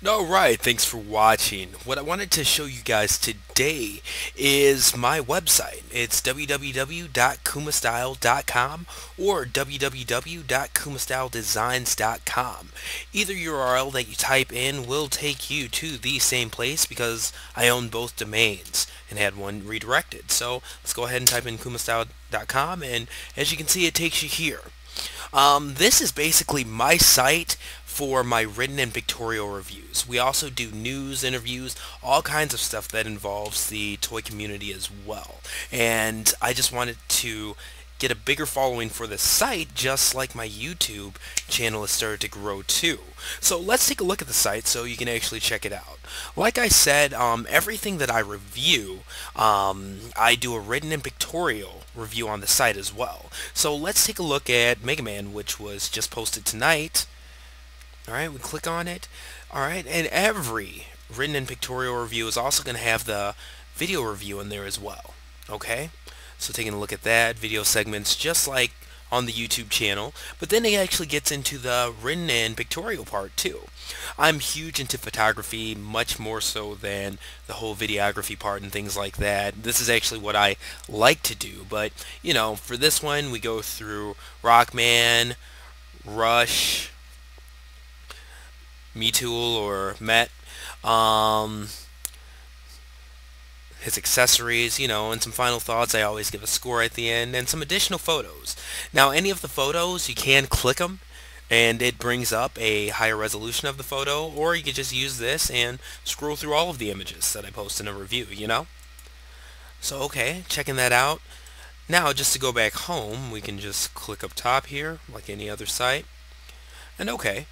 Alright, thanks for watching. What I wanted to show you guys today is my website. It's www.kumastyle.com or www.kumastyledesigns.com. Either URL that you type in will take you to the same place because I own both domains and had one redirected. So let's go ahead and type in kumastyle.com, and as you can see, it takes you here. This is basically my site for my written and pictorial reviews. We also do news, interviews, all kinds of stuff that involves the toy community as well. And I just wanted to get a bigger following for the site, just like my YouTube channel has started to grow too. So let's take a look at the site so you can actually check it out. Like I said, everything that I review, I do a written and pictorial review on the site as well. So let's take a look at Mega Man, which was just posted tonight. Alright, we click on it. Alright, and every written and pictorial review is also going to have the video review in there as well. Okay? So taking a look at that, video segments just like on the YouTube channel, but then it actually gets into the written and pictorial part too. I'm huge into photography, much more so than the whole videography part and things like that. This is actually what I like to do, but you know, for this one we go through Rockman, Rush, Metool or Met, his accessories, you know, and some final thoughts. I always give a score at the end, and some additional photos. Now, any of the photos, you can click them, and it brings up a higher resolution of the photo, or you could just use this and scroll through all of the images that I post in a review, you know? So, okay, checking that out. Now, just to go back home, we can just click up top here, like any other site, and okay.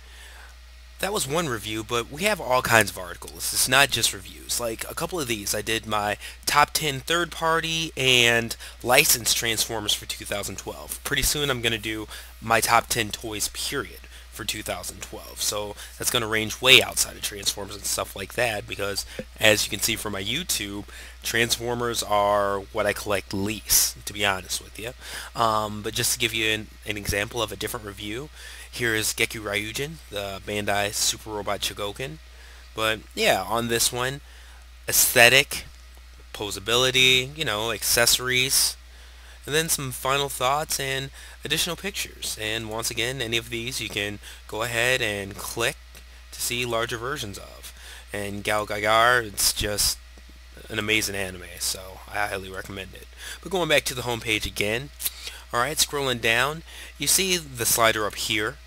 That was one review, but we have all kinds of articles. It's not just reviews. Like a couple of these, I did my top 10 third-party and licensed Transformers for 2012. Pretty soon I'm going to do my top 10 toys, period, for 2012. So that's going to range way outside of Transformers and stuff like that because, as you can see from my YouTube, Transformers are what I collect least, to be honest with you. But just to give you an example of a different review, here is Geku Ryujin, the Bandai Super Robot Chogokin. But yeah, on this one, aesthetic, posability, you know, accessories, and then some final thoughts and additional pictures. And once again, any of these you can go ahead and click to see larger versions of. And Gal Gaigar, it's just an amazing anime, so I highly recommend it. But going back to the home page again, alright, scrolling down, you see the slider up here.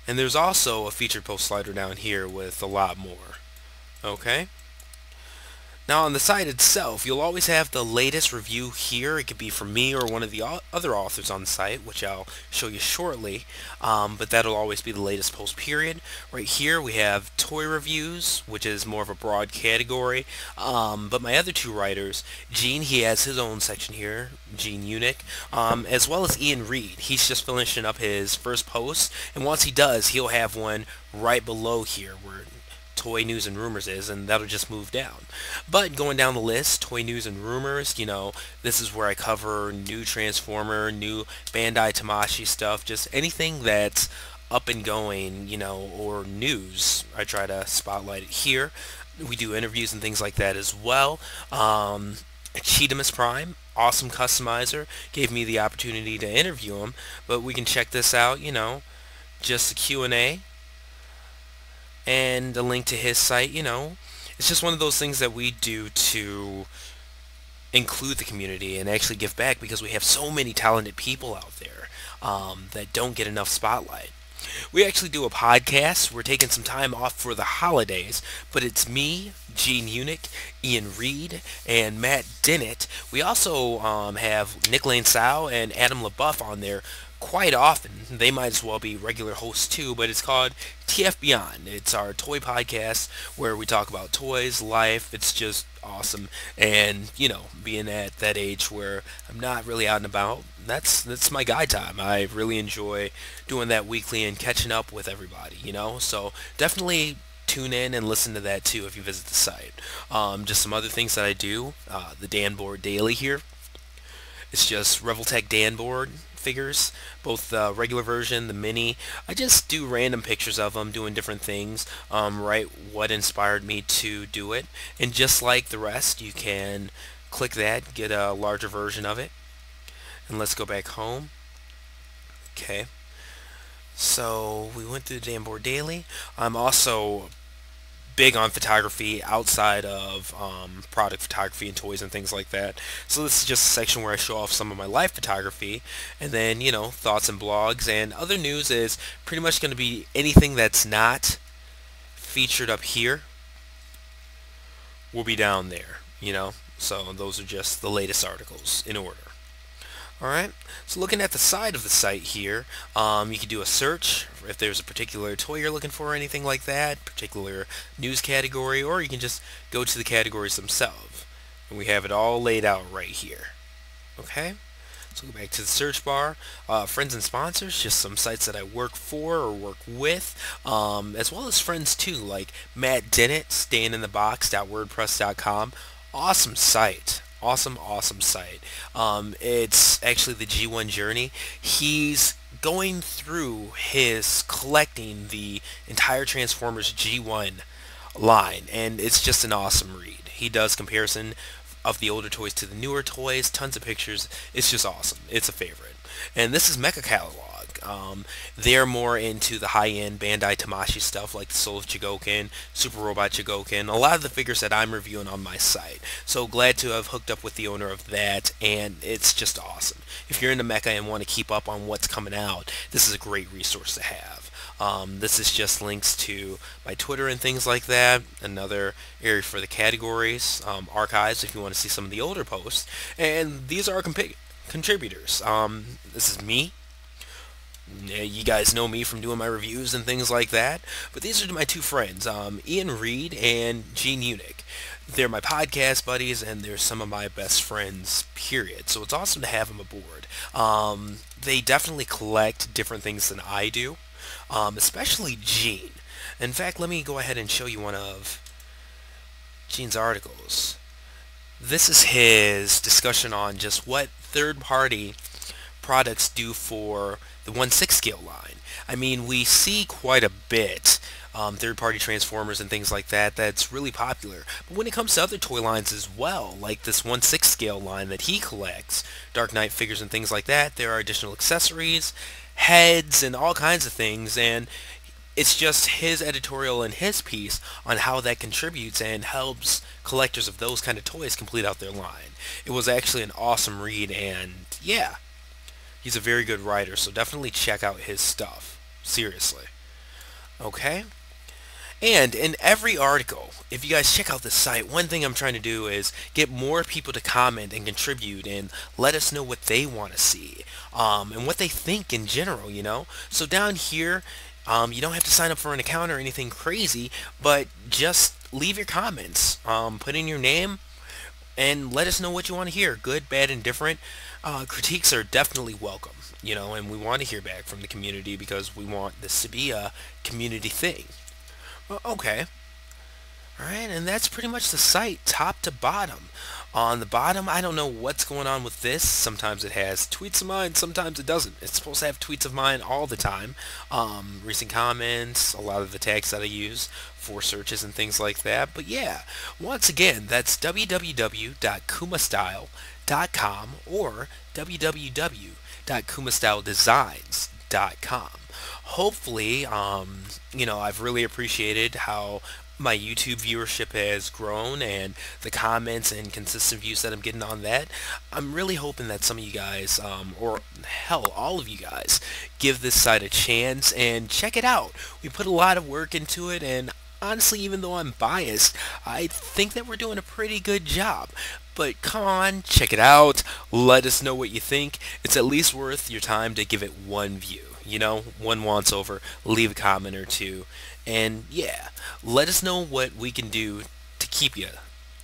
And there's also a featured post slider down here with a lot more. Okay? Now on the site itself, you'll always have the latest review here. It could be from me or one of the other authors on the site, which I'll show you shortly. But that'll always be the latest post period. Right here we have toy reviews, which is more of a broad category. But my other two writers, Gene, he has his own section here, Gene Unick, as well as Ian Reed. He's just finishing up his first post, and once he does, he'll have one right below here where Toy News and Rumors is, and that'll just move down. But going down the list, Toy News and Rumors, you know, this is where I cover new Transformer, new Bandai Tamashii stuff, just anything that's up and going, you know, or news. I try to spotlight it here. We do interviews and things like that as well. Cheetamus Prime, awesome customizer, gave me the opportunity to interview him, but we can check this out, you know, just a Q&A. And a link to his site, you know. It's just one of those things that we do to include the community and actually give back because we have so many talented people out there that don't get enough spotlight. We actually do a podcast. We're taking some time off for the holidays, but it's me, Gene Unick, Ian Reed, and Matt Dennett. We also have Nick Lane Sao and Adam LaBeouf on there quite often. They might as well be regular hosts too, but it's called TF Beyond. It's our toy podcast where we talk about toys, life. It's just awesome. And, you know, being at that age where I'm not really out and about, that's my guy time. I really enjoy doing that weekly and catching up with everybody, you know? So definitely tune in and listen to that too if you visit the site. Just some other things that I do. The Dan Board Daily here. It's just Reveltech Dan Board figures, both the regular version, the mini. I just do random pictures of them doing different things, write what inspired me to do it. And just like the rest, you can click that, get a larger version of it. And let's go back home. Okay. So we went through the Jamboard Daily. I'm also big on photography outside of product photography and toys and things like that. So this is just a section where I show off some of my live photography, and then, you know, thoughts and blogs. And other news is pretty much going to be anything that's not featured up here will be down there, you know. So those are just the latest articles in order. Alright, so looking at the side of the site here, you can do a search if there's a particular toy you're looking for or anything like that, particular news category, or you can just go to the categories themselves. And we have it all laid out right here. Okay, so go back to the search bar. Friends and sponsors, just some sites that I work for or work with, as well as friends too, like Matt Dennett, stayinginthebox.wordpress.com. Awesome site. Awesome site. It's actually the G1 journey. He's going through his collecting the entire Transformers G1 line, and it's just an awesome read. He does comparison of the older toys to the newer toys, tons of pictures. It's just awesome. It's a favorite. And this is Mecha Catalog. They're more into the high-end Bandai Tamashii stuff like the Soul of Jigoken, Super Robot Jigoken, a lot of the figures that I'm reviewing on my site. So glad to have hooked up with the owner of that, and it's just awesome. If you're into mecha and want to keep up on what's coming out, this is a great resource to have. This is just links to my Twitter and things like that. Another area for the categories, archives if you want to see some of the older posts. And these are contributors. This is me. You guys know me from doing my reviews and things like that, but these are my two friends, Ian Reed and Gene Unick. They're my podcast buddies, and they're some of my best friends, period. So it's awesome to have them aboard. They definitely collect different things than I do, especially Gene. In fact, let me go ahead and show you one of Gene's articles. This is his discussion on just what third-party products do for the 1/6 scale line. I mean, we see quite a bit third-party Transformers and things like that that's really popular. But when it comes to other toy lines as well, like this 1/6 scale line that he collects, Dark Knight figures and things like that, there are additional accessories, heads, and all kinds of things, and it's just his editorial and his piece on how that contributes and helps collectors of those kind of toys complete out their line. It was actually an awesome read, and yeah, he's a very good writer, so definitely check out his stuff. Seriously. Okay? And in every article, if you guys check out the site, one thing I'm trying to do is get more people to comment and contribute and let us know what they want to see, and what they think in general, you know? So down here, you don't have to sign up for an account or anything crazy, but just leave your comments. Put in your name and let us know what you want to hear. Good, bad, and different. Critiques are definitely welcome, you know, and we want to hear back from the community because we want this to be a community thing. Okay. Alright, and that's pretty much the site, top to bottom. On the bottom, I don't know what's going on with this. Sometimes it has tweets of mine, sometimes it doesn't. It's supposed to have tweets of mine all the time. Recent comments, a lot of the tags that I use for searches and things like that. But yeah, once again, that's www.kumastyle.com or www.kumastyledesigns.com. Hopefully, you know, I've really appreciated how my YouTube viewership has grown and the comments and consistent views that I'm getting on that. I'm really hoping that some of you guys, or hell, all of you guys, give this site a chance and check it out. We put a lot of work into it, and honestly, even though I'm biased, I think that we're doing a pretty good job. But come on, check it out. Let us know what you think. It's at least worth your time to give it one view. You know, one once over, leave a comment or two. And yeah, let us know what we can do to keep you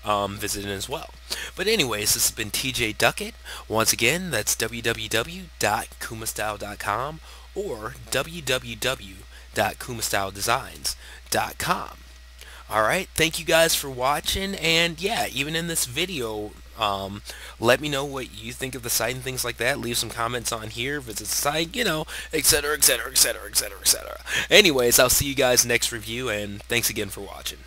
visiting as well. But anyways, this has been TJ Duckett. Once again, that's www.kumastyle.com or www.kumastyledesigns.com. Alright, thank you guys for watching, and yeah, even in this video, Let me know what you think of the site and things like that. Leave some comments on here, visit the site, etc., etc., etc., etc., etc. Anyways, I'll see you guys next review, and thanks again for watching.